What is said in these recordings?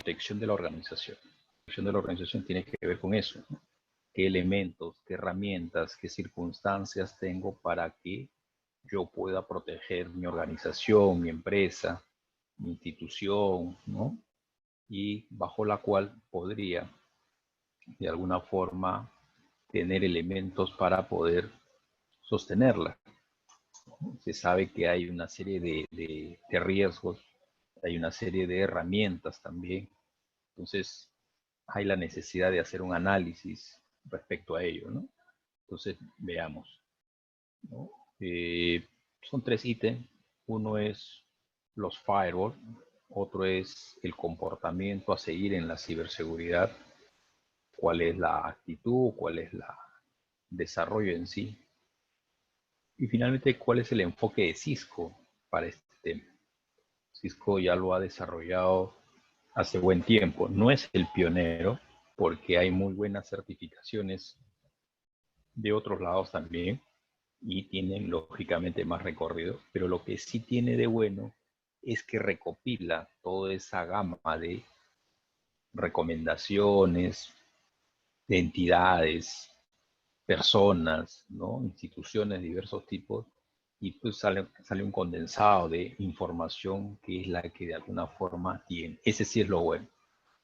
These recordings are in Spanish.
protección de la organización. La protección de la organización tiene que ver con eso, ¿no? ¿Qué elementos, qué herramientas, qué circunstancias tengo para que yo pueda proteger mi organización, mi empresa, mi institución, ¿no? Y bajo la cual podría, de alguna forma, tener elementos para poder sostenerla. Se sabe que hay una serie de riesgos, hay una serie de herramientas también. Entonces, hay la necesidad de hacer un análisis respecto a ello, ¿no? Entonces, veamos, ¿no? Son 3 ítems. Uno es los firewall, otro es el comportamiento a seguir en la ciberseguridad, cuál es la actitud, cuál es el desarrollo en sí, y finalmente cuál es el enfoque de Cisco para este tema. Cisco ya lo ha desarrollado hace buen tiempo, no es el pionero porque hay muy buenas certificaciones de otros lados también y tienen lógicamente más recorrido, pero lo que sí tiene de bueno es que recopila toda esa gama de recomendaciones de entidades, personas, ¿no? Instituciones de diversos tipos, y pues sale un condensado de información que es la que de alguna forma tiene. Ese sí es lo bueno,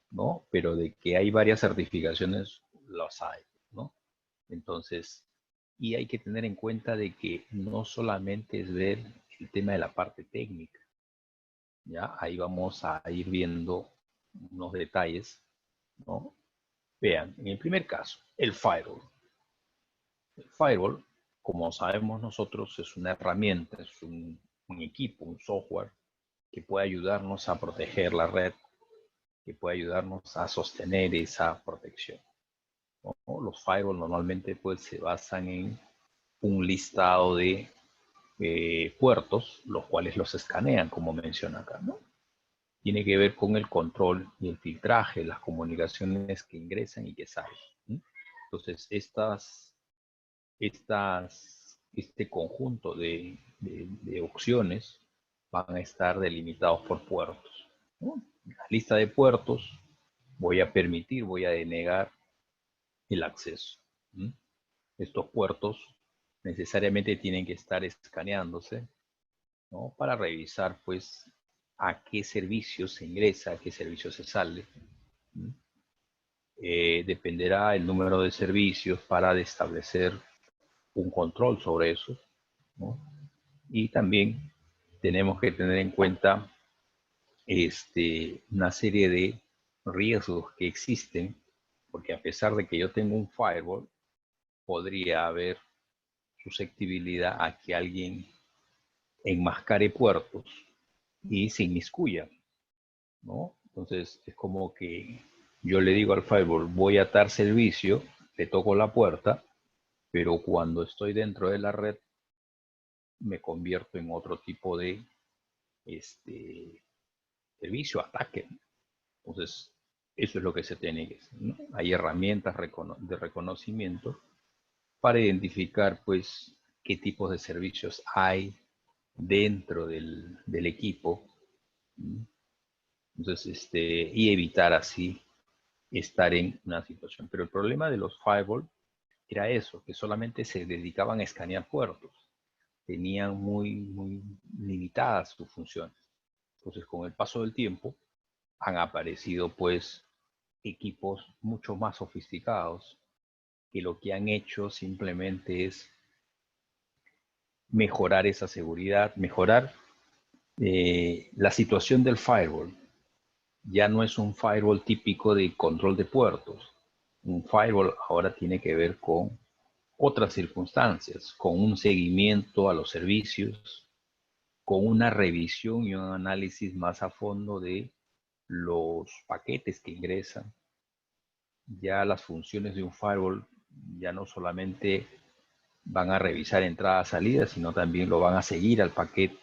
¿no? Pero de que hay varias certificaciones, los hay, ¿no? Entonces, y hay que tener en cuenta de que no solamente es ver el tema de la parte técnica, ¿ya? Ahí vamos a ir viendo unos detalles, ¿no? Vean, en el primer caso, el firewall. El firewall, como sabemos nosotros, es una herramienta, es un equipo, un software que puede ayudarnos a proteger la red, que puede ayudarnos a sostener esa protección, ¿no? Los firewall normalmente pues se basan en un listado de puertos, los cuales los escanean, como menciona acá, ¿no? Tiene que ver con el control y el filtraje, las comunicaciones que ingresan y que salen, ¿no? Entonces, este conjunto de opciones van a estar delimitados por puertos, ¿no? La lista de puertos, voy a permitir, voy a denegar el acceso, ¿no? Estos puertos necesariamente tienen que estar escaneándose, ¿no? Para revisar, pues, a qué servicio se ingresa, a qué servicio se sale, ¿no? Dependerá el número de servicios para establecer un control sobre eso, ¿no? Y también tenemos que tener en cuenta una serie de riesgos que existen, porque a pesar de que yo tengo un firewall, podría haber susceptibilidad a que alguien enmascare puertos y se inmiscuya, ¿no? Entonces es como que yo le digo al firewall, voy a dar servicio, le toco la puerta, pero cuando estoy dentro de la red me convierto en otro tipo de servicio, ataque. Entonces, eso es lo que se tiene que hacer, ¿no? Hay herramientas de reconocimiento para identificar, pues, qué tipos de servicios hay dentro del equipo, ¿no? Entonces, y evitar así estar en una situación. Pero el problema de los firewall era eso, que solamente se dedicaban a escanear puertos. Tenían muy limitadas sus funciones. Entonces, con el paso del tiempo, han aparecido pues equipos mucho más sofisticados que lo que han hecho simplemente es mejorar esa seguridad, mejorar la situación del firewall. Ya no es un firewall típico de control de puertos. Un firewall ahora tiene que ver con otras circunstancias, con un seguimiento a los servicios, con una revisión y un análisis más a fondo de los paquetes que ingresan. Ya las funciones de un firewall ya no solamente van a revisar entradas, salidas, sino también lo van a seguir al paquete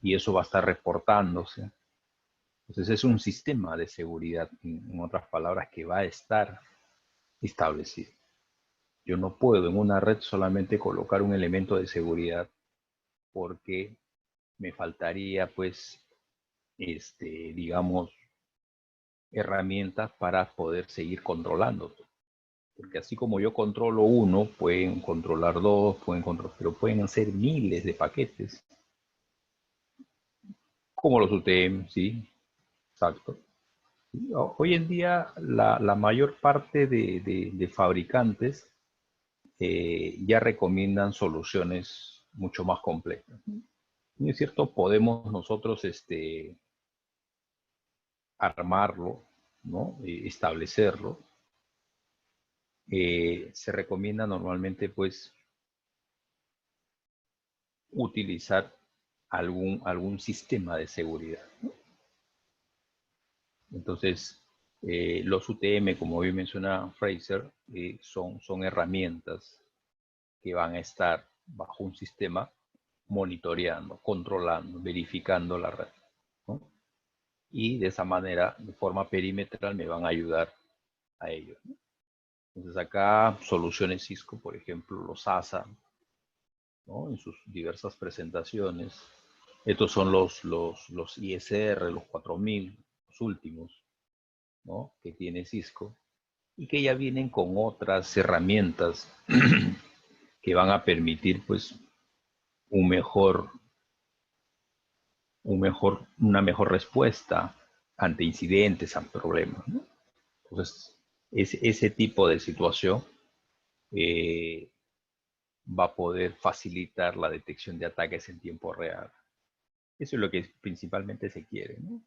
y eso va a estar reportándose. Entonces es un sistema de seguridad, en otras palabras, que va a estar establecido. Yo no puedo en una red solamente colocar un elemento de seguridad porque me faltaría, pues, digamos, herramientas para poder seguir controlando. Porque así como yo controlo uno, pueden controlar dos, pero pueden ser miles de paquetes. Como los UTM, sí, exacto. Hoy en día la mayor parte de fabricantes ya recomiendan soluciones mucho más complejas. Y es cierto, podemos nosotros armarlo, ¿no? Establecerlo. Se recomienda normalmente pues utilizar algún sistema de seguridad, ¿no? Entonces, los UTM, como bien menciona Fraser, son herramientas que van a estar bajo un sistema monitoreando, controlando, verificando la red, ¿no? Y de esa manera, de forma perimetral, me van a ayudar a ello, ¿no? Entonces acá soluciones Cisco, por ejemplo, los ASA, ¿no? En sus diversas presentaciones. Estos son los ISR, los 4000, los últimos, ¿no? Que tiene Cisco y que ya vienen con otras herramientas que van a permitir pues un mejor, una mejor respuesta ante incidentes, ante problemas, ¿no? Entonces, ese tipo de situación eh, va a poder facilitar la detección de ataques en tiempo real. Eso es lo que principalmente se quiere, ¿no?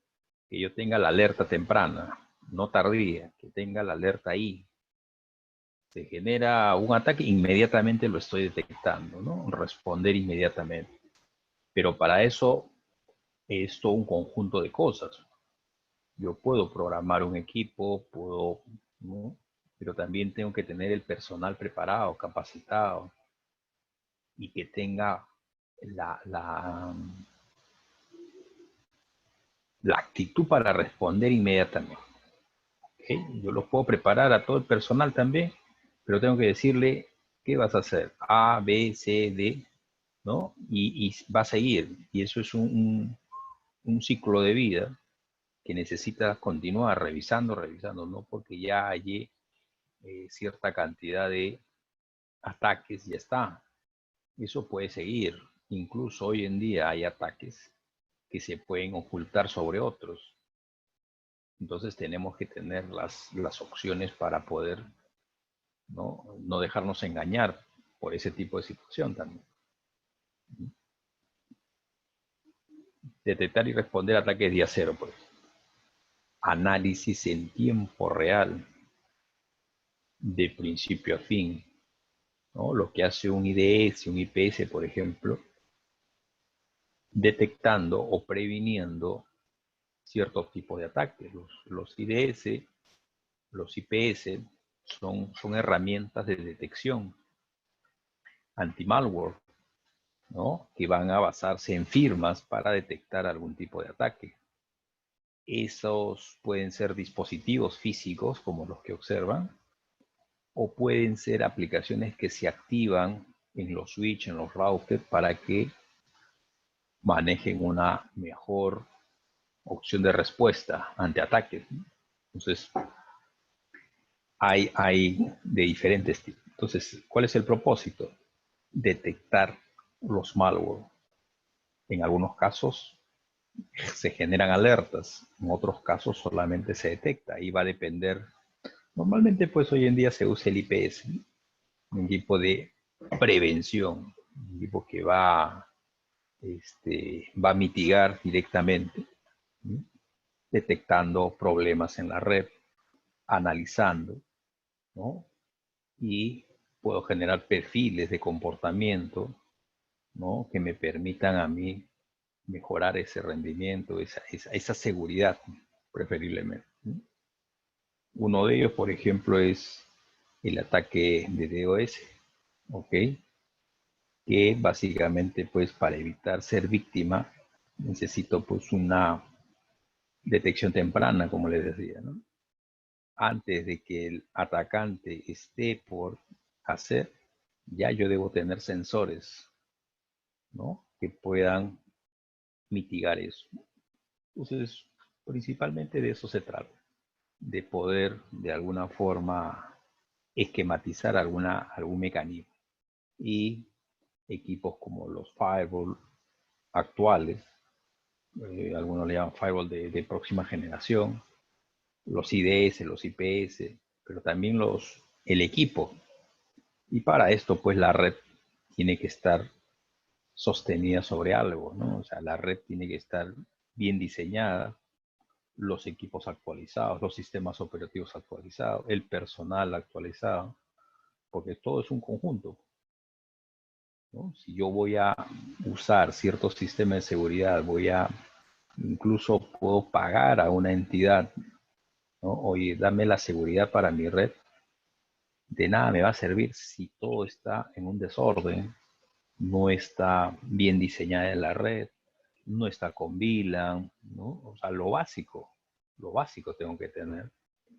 Que yo tenga la alerta temprana, no tardía, que tenga la alerta ahí. Se genera un ataque, inmediatamente lo estoy detectando, ¿no? Responder inmediatamente. Pero para eso es todo un conjunto de cosas. Yo puedo programar un equipo, puedo, ¿no? Pero también tengo que tener el personal preparado, capacitado y que tenga la actitud para responder inmediatamente. ¿Okay? Yo los puedo preparar a todo el personal también, pero tengo que decirle qué vas a hacer, A, B, C, D, ¿no? Y va a seguir. Y eso es un ciclo de vida que necesita continuar revisando, no porque ya hay cierta cantidad de ataques, ya está. Eso puede seguir. Incluso hoy en día hay ataques que se pueden ocultar sobre otros. Entonces tenemos que tener las opciones para poder no dejarnos engañar por ese tipo de situación también. Detectar y responder ataques día cero, pues. Análisis en tiempo real, de principio a fin, ¿no? Lo que hace un IDS, un IPS, por ejemplo, detectando o previniendo ciertos tipos de ataques. Los IDS, los IPS son herramientas de detección anti-malware, ¿no? Que van a basarse en firmas para detectar algún tipo de ataque. Esos pueden ser dispositivos físicos como los que observan, o pueden ser aplicaciones que se activan en los switch, en los routers, para que manejen una mejor opción de respuesta ante ataques. Entonces, hay de diferentes tipos. Entonces, ¿cuál es el propósito? Detectar los malware. En algunos casos se generan alertas, en otros casos solamente se detecta. Ahí va a depender. Normalmente, pues hoy en día se usa el IPS, ¿no? Un equipo de prevención, un equipo que va a mitigar directamente, ¿no? Detectando problemas en la red, analizando, ¿no? Y puedo generar perfiles de comportamiento, ¿no? Que me permitan a mí mejorar ese rendimiento, esa seguridad, preferiblemente, ¿no? Uno de ellos, por ejemplo, es el ataque de DOS, ¿ok? Que básicamente, pues, para evitar ser víctima, necesito, pues, una detección temprana, como les decía, ¿no? Antes de que el atacante esté por hacer, ya yo debo tener sensores, ¿no? Que puedan mitigar eso. Entonces, principalmente de eso se trata. de poder de alguna forma esquematizar algún mecanismo. Y equipos como los firewall actuales, algunos le llaman firewall de próxima generación, los IDS, los IPS, pero también el equipo. Y para esto, pues la red tiene que estar sostenida sobre algo, ¿no? O sea, la red tiene que estar bien diseñada, los equipos actualizados, los sistemas operativos actualizados, el personal actualizado, porque todo es un conjunto, ¿no? Si yo voy a usar ciertos sistemas de seguridad, incluso puedo pagar a una entidad, ¿no? Oye, dame la seguridad para mi red. De nada me va a servir si todo está en un desorden, no está bien diseñada en la red, no está con VLAN, ¿no? O sea, lo básico tengo que tener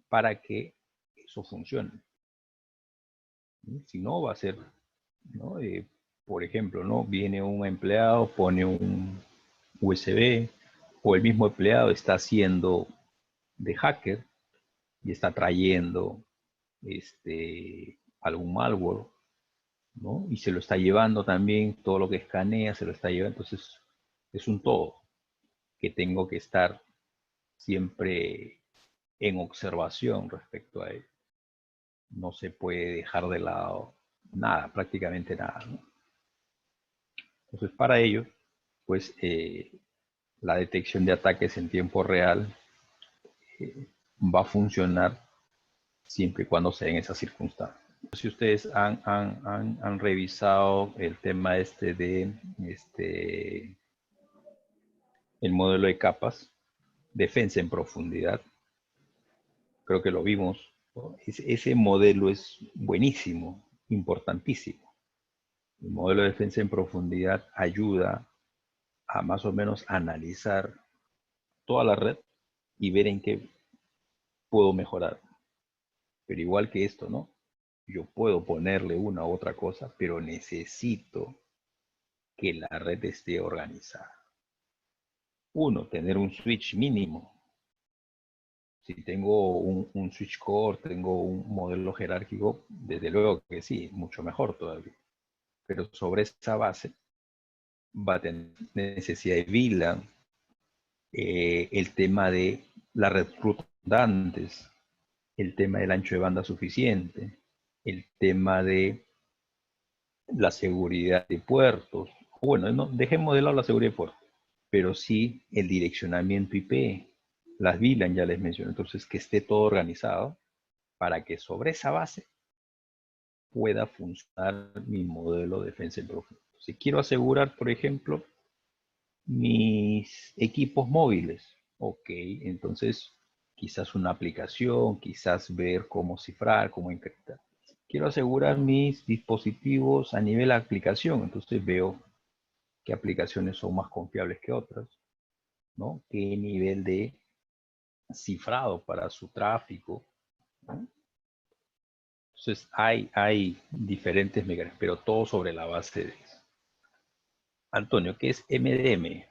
para que eso funcione. ¿Sí? Si no, va a ser, ¿no? Por ejemplo, ¿no? Viene un empleado, pone un USB, o el mismo empleado está haciendo de hacker y está trayendo algún malware, ¿no? Y se lo está llevando también, todo lo que escanea se lo está llevando. Entonces, es un todo que tengo que estar siempre en observación respecto a él. No se puede dejar de lado nada, prácticamente nada, ¿no? Entonces, para ello, pues la detección de ataques en tiempo real va a funcionar siempre y cuando se den esas circunstancias. Si ustedes han revisado el tema el modelo de capas, defensa en profundidad, creo que lo vimos, ¿no? Ese modelo es buenísimo, importantísimo. El modelo de defensa en profundidad ayuda a más o menos analizar toda la red y ver en qué puedo mejorar. Pero igual que esto, ¿no? Yo puedo ponerle una u otra cosa, pero necesito que la red esté organizada. Uno, tener un switch mínimo. Si tengo un switch core, tengo un modelo jerárquico, desde luego que sí, mucho mejor todavía. Pero sobre esa base va a tener necesidad de VLAN, el tema de la red redundantes, el tema del ancho de banda suficiente, el tema de la seguridad de puertos. Bueno, no, dejemos de lado la seguridad de puertos, pero sí el direccionamiento IP, las VLAN ya les mencioné, entonces que esté todo organizado para que sobre esa base pueda funcionar mi modelo de defensa en profundo. Si quiero asegurar, por ejemplo, mis equipos móviles, ok, entonces quizás una aplicación, quizás ver cómo cifrar, cómo encriptar. Quiero asegurar mis dispositivos a nivel de aplicación, entonces veo qué aplicaciones son más confiables que otras, ¿no? Qué nivel de cifrado para su tráfico, ¿no? Entonces hay diferentes mecanismos, pero todo sobre la base de eso. Antonio, ¿qué es MDM?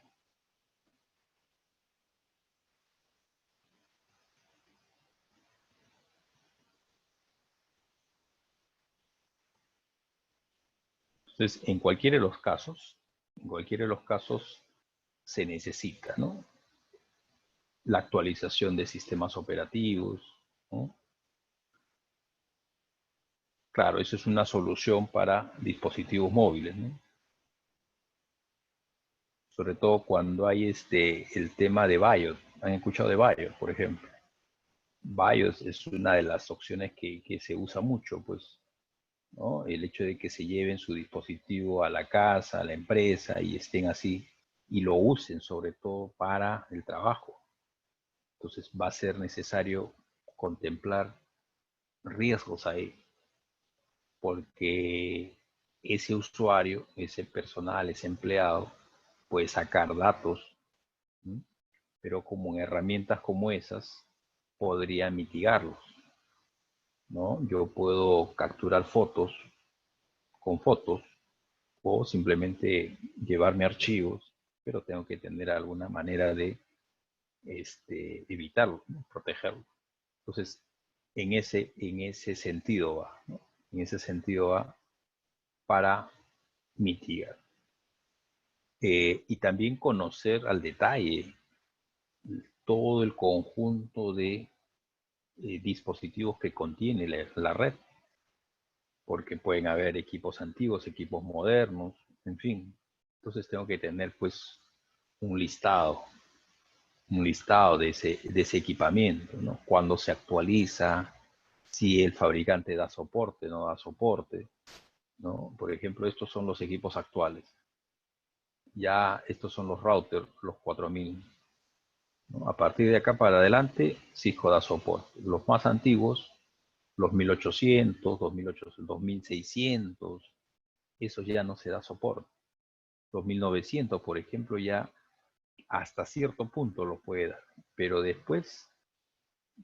Entonces, en cualquiera de los casos se necesita, ¿no? La actualización de sistemas operativos, ¿no? Claro, eso es una solución para dispositivos móviles, ¿no? Sobre todo cuando hay el tema de BIOS. ¿Han escuchado de BIOS, por ejemplo? BIOS es una de las opciones que se usa mucho, pues, ¿no? El hecho de que se lleven su dispositivo a la casa, a la empresa y estén así y lo usen sobre todo para el trabajo. Entonces va a ser necesario contemplar riesgos ahí, porque ese usuario, ese personal, ese empleado puede sacar datos, ¿sí? Pero como en herramientas como esas podría mitigarlos, ¿no? Yo puedo capturar fotos con fotos o simplemente llevarme archivos, pero tengo que tener alguna manera de evitarlo, ¿no? Protegerlo. Entonces, en ese sentido va, ¿no? En ese sentido va para mitigar. Y también conocer al detalle todo el conjunto de dispositivos que contiene la red, porque pueden haber equipos antiguos, equipos modernos, en fin. Entonces tengo que tener pues un listado de ese equipamiento, ¿no? Cuándo se actualiza, si el fabricante da soporte, no da soporte, ¿no? Por ejemplo, estos son los equipos actuales. Ya estos son los routers, los 4000. ¿No? A partir de acá para adelante, Cisco da soporte. Los más antiguos, los 1800, 2800, 2600, esos ya no se da soporte. Los 1900, por ejemplo, ya hasta cierto punto lo puede dar, pero después,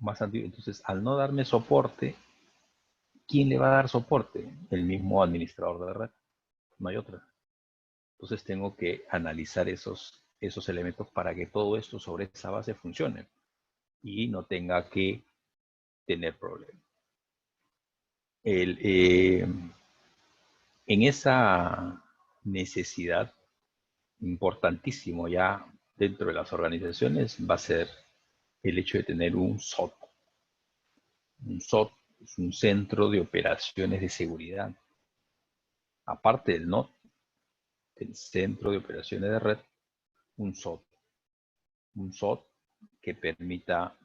más antiguo. Entonces, al no darme soporte, ¿quién le va a dar soporte? El mismo administrador de red. No hay otra. Entonces tengo que analizar esos elementos para que todo esto sobre esa base funcione y no tenga que tener problemas. En esa necesidad, importantísimo ya dentro de las organizaciones, va a ser el hecho de tener un SOC. Un SOC es un centro de operaciones de seguridad. Aparte del NOC, el centro de operaciones de red, un SOC. Un SOC que permita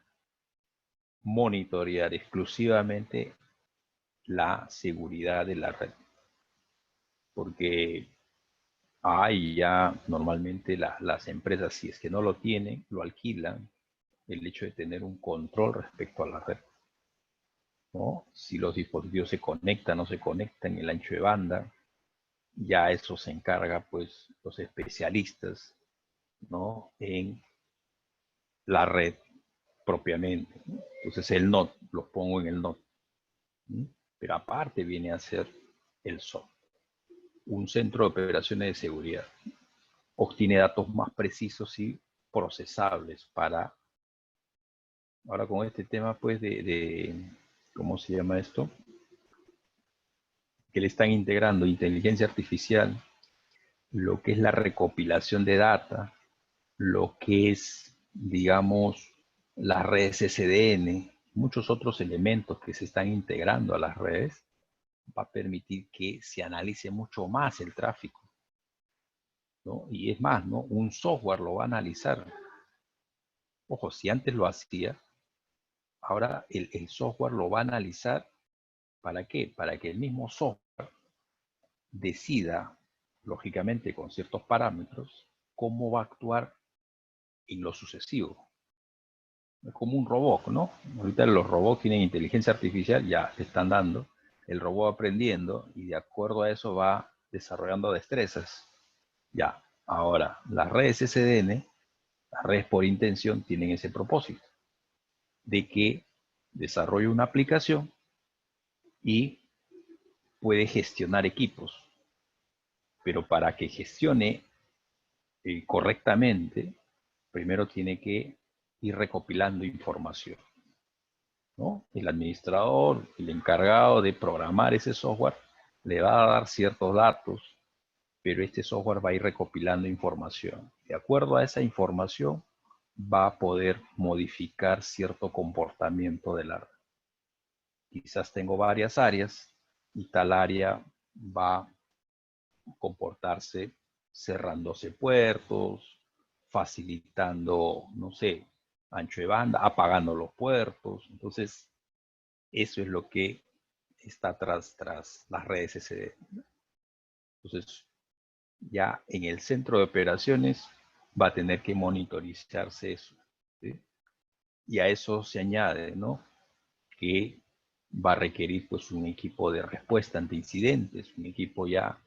monitorear exclusivamente la seguridad de la red. Porque hay ya normalmente las empresas, si es que no lo tienen, lo alquilan, el hecho de tener un control respecto a la red, ¿no? Si los dispositivos se conectan o no se conectan, el ancho de banda, ya eso se encarga pues los especialistas, ¿no? En la red propiamente, ¿no? Entonces el NOD, lo pongo en el NOD, ¿no? Pero aparte viene a ser el SOC, un centro de operaciones de seguridad. Obtiene datos más precisos y procesables para, ahora con este tema pues ¿cómo se llama esto? Que le están integrando inteligencia artificial, lo que es la recopilación de data, lo que es, digamos, las redes SDN, muchos otros elementos que se están integrando a las redes, va a permitir que se analice mucho más el tráfico, ¿no? Y es más, ¿no? Un software lo va a analizar. Ojo, si antes lo hacía, ahora el software lo va a analizar. ¿Para qué? Para que el mismo software decida, lógicamente con ciertos parámetros, cómo va a actuar en lo sucesivo. Es como un robot, ¿no? Ahorita los robots tienen inteligencia artificial, ya le están dando, el robot va aprendiendo y de acuerdo a eso va desarrollando destrezas. Ya, ahora, las redes SDN, las redes por intención, tienen ese propósito de que desarrolle una aplicación y puede gestionar equipos. Pero para que gestione correctamente, primero tiene que ir recopilando información, ¿no? El administrador, el encargado de programar ese software, le va a dar ciertos datos, pero este software va a ir recopilando información. De acuerdo a esa información, va a poder modificar cierto comportamiento de la red. Quizás tengo varias áreas y tal área va a comportarse cerrándose puertos, facilitando, no sé, ancho de banda, apagando los puertos. Entonces, eso es lo que está tras las redes SD. Entonces, ya en el centro de operaciones va a tener que monitorizarse eso, ¿sí? Y a eso se añade, ¿no? Que va a requerir pues un equipo de respuesta ante incidentes, un equipo ya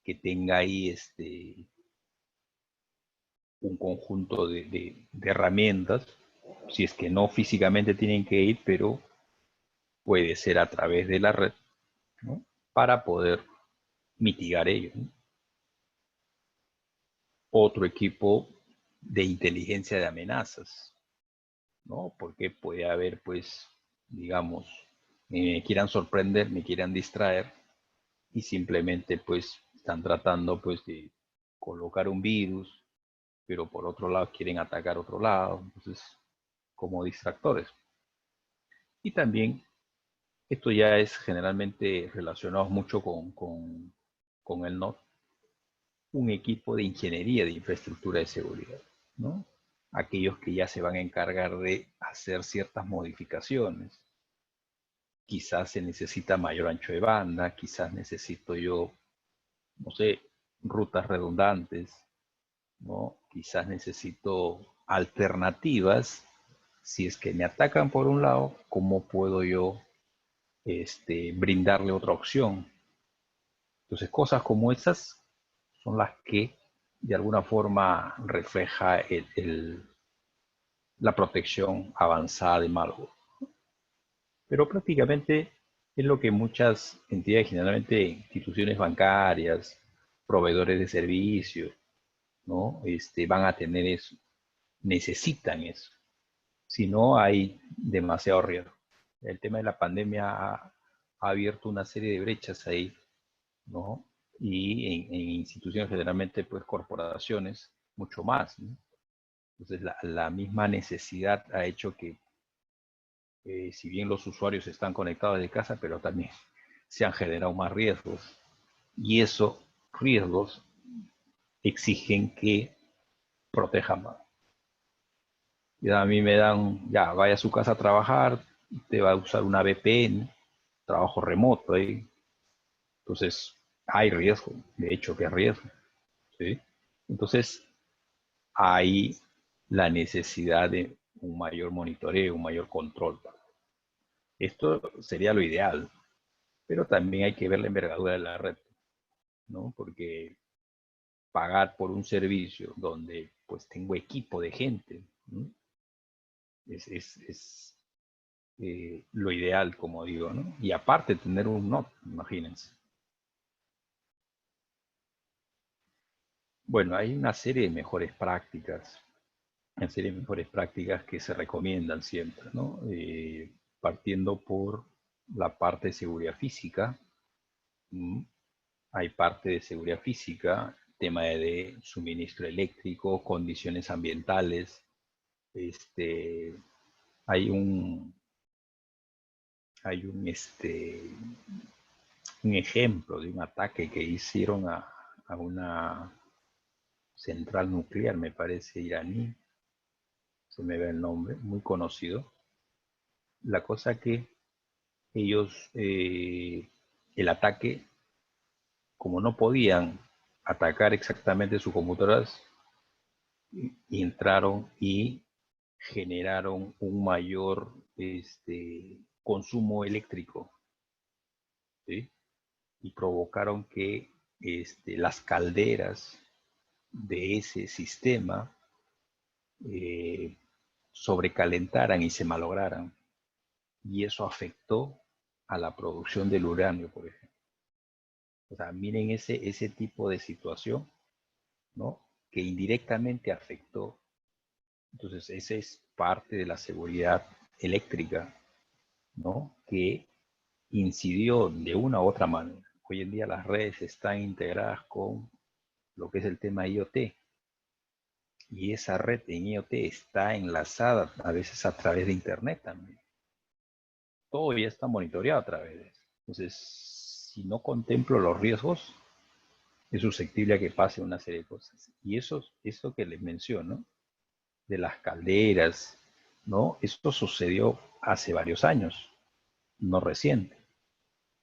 que tenga ahí un conjunto de herramientas, si es que no físicamente tienen que ir, pero puede ser a través de la red, ¿no? Para poder mitigar ello, ¿no? Otro equipo de inteligencia de amenazas, ¿no? Porque puede haber, pues, digamos, me quieran sorprender, me quieran distraer y simplemente, pues, están tratando, pues, de colocar un virus, pero por otro lado quieren atacar otro lado, entonces, como distractores. Y también esto ya es generalmente relacionado mucho con el NOT, un equipo de ingeniería de infraestructura de seguridad, ¿no? Aquellos que ya se van a encargar de hacer ciertas modificaciones. Quizás se necesita mayor ancho de banda, quizás necesito yo, no sé, rutas redundantes, ¿no? Quizás necesito alternativas. Si es que me atacan por un lado, ¿cómo puedo yo brindarle otra opción? Entonces, cosas como esas son las que de alguna forma refleja la protección avanzada de malware. Pero prácticamente es lo que muchas entidades, generalmente instituciones bancarias, proveedores de servicios, ¿no? Van a tener eso, necesitan eso. Si no, hay demasiado riesgo. El tema de la pandemia ha abierto una serie de brechas ahí, ¿no? Y en instituciones generalmente, pues corporaciones, mucho más, ¿no? Entonces, la misma necesidad ha hecho que, si bien los usuarios están conectados de casa, pero también se han generado más riesgos. Y esos riesgos exigen que protejan más. Y a mí me dan, ya, vaya a su casa a trabajar, te va a usar una VPN, trabajo remoto ahí. Entonces, hay riesgo, de hecho que hay riesgo, ¿sí? Entonces, hay la necesidad de un mayor monitoreo, un mayor control. Esto sería lo ideal, pero también hay que ver la envergadura de la red, ¿no? Porque pagar por un servicio donde pues tengo equipo de gente, ¿no? es lo ideal, como digo, ¿no? Y aparte tener un NOT, imagínense. Bueno, hay una serie de mejores prácticas, una serie de mejores prácticas que se recomiendan siempre, ¿no? Partiendo por la parte de seguridad física. Hay parte de seguridad física, tema de suministro eléctrico, condiciones ambientales. Este, hay un, hay un ejemplo de un ataque que hicieron a una central nuclear, me parece iraní, se me ve el nombre, muy conocido. La cosa que ellos, el ataque, como no podían atacar exactamente sus computadoras, entraron y generaron un mayor consumo eléctrico, ¿sí? Y provocaron que las calderas de ese sistema eh, sobrecalentaran y se malograran. Y eso afectó a la producción del uranio, por ejemplo. O sea, miren ese tipo de situación, ¿no? Que indirectamente afectó. Entonces, esa es parte de la seguridad eléctrica, ¿no? Que incidió de una u otra manera. Hoy en día las redes están integradas con lo que es el tema IoT, y esa red en IoT está enlazada a veces a través de Internet también. Todo ya está monitoreado a través de eso. Entonces, si no contemplo los riesgos, es susceptible a que pase una serie de cosas. Y eso que les menciono, de las calderas, ¿no? Esto sucedió hace varios años, no reciente,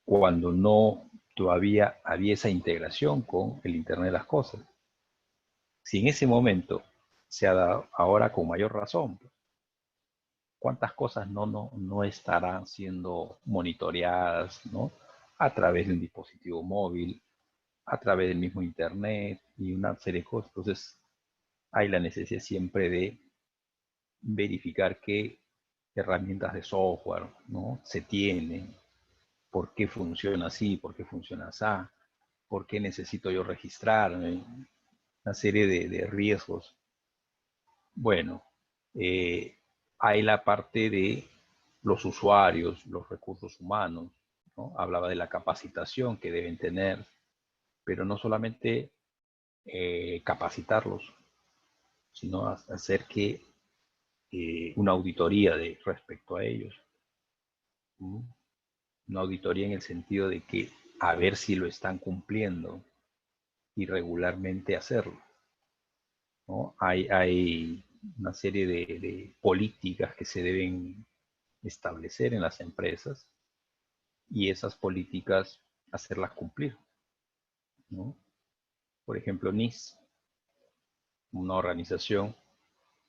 cuando no todavía había esa integración con el Internet de las cosas. Si en ese momento se ha dado ahora con mayor razón, ¿cuántas cosas no estarán siendo monitoreadas, ¿no? A través de un dispositivo móvil, a través del mismo Internet y una serie de cosas? Entonces, hay la necesidad siempre de verificar qué herramientas de software, ¿no? Se tienen, por qué funciona así, por qué funciona así, por qué necesito yo registrarme, una serie de riesgos. Bueno, hay la parte de los usuarios, los recursos humanos, ¿no? Hablaba de la capacitación que deben tener, pero no solamente capacitarlos, sino hacer que una auditoría respecto a ellos. ¿Mm? Una auditoría en el sentido de que a ver si lo están cumpliendo y regularmente hacerlo, ¿no? Hay una serie de políticas que se deben establecer en las empresas y esas políticas hacerlas cumplir, ¿no? Por ejemplo, NIS, una organización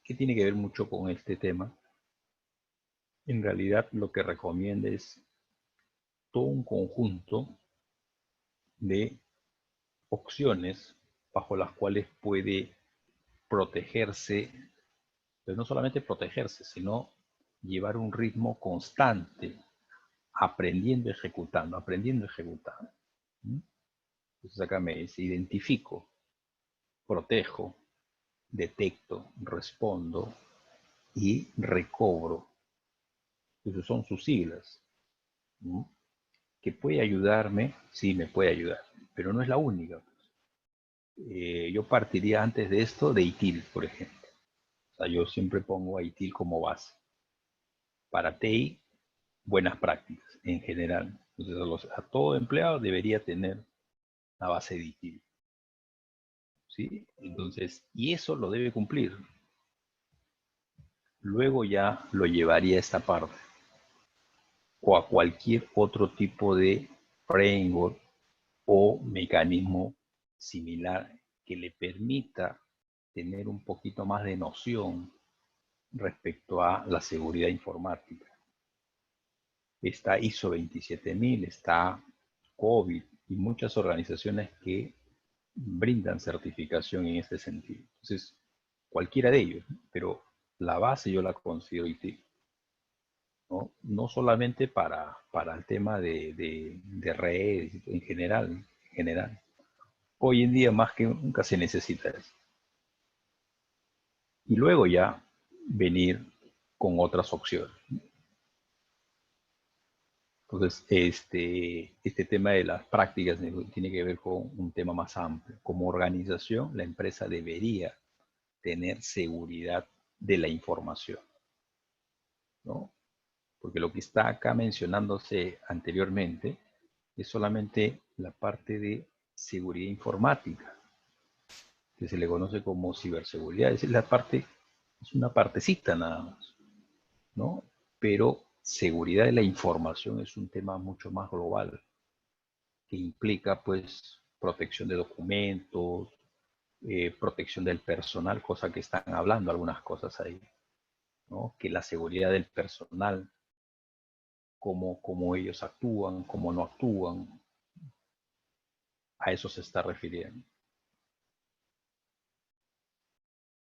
que tiene que ver mucho con este tema, en realidad lo que recomienda es todo un conjunto de opciones bajo las cuales puede protegerse, pero no solamente protegerse, sino llevar un ritmo constante, aprendiendo, ejecutando, aprendiendo, ejecutando. Entonces acá me dice, identifico, protejo, detecto, respondo y recobro. Esas son sus siglas. ¿No? Que puede ayudarme, sí, me puede ayudar, pero no es la única. Yo partiría antes de esto de ITIL, por ejemplo. O sea, yo siempre pongo a ITIL como base. Para TI, buenas prácticas en general. Entonces, a todo empleado debería tener la base de ITIL. ¿Sí? Entonces, y eso lo debe cumplir. Luego ya lo llevaría a esta parte o a cualquier otro tipo de framework o mecanismo similar que le permita tener un poquito más de noción respecto a la seguridad informática. Está ISO 27000, está COVID y muchas organizaciones que brindan certificación en este sentido. Entonces, cualquiera de ellos, pero la base yo la considero IT. ¿No? No solamente para el tema de redes en general. Hoy en día más que nunca se necesita eso. Y luego ya venir con otras opciones. Entonces, este tema de las prácticas tiene que ver con un tema más amplio. Como organización, la empresa debería tener seguridad de la información, ¿no? Porque lo que está acá mencionándose anteriormente es solamente la parte de seguridad informática, que se le conoce como ciberseguridad. Es la parte, es una partecita nada más, ¿no? Pero seguridad de la información es un tema mucho más global, que implica pues protección de documentos, protección del personal, cosa que están hablando algunas cosas ahí, ¿no? Que la seguridad del personal, cómo ellos actúan, cómo no actúan, a eso se está refiriendo.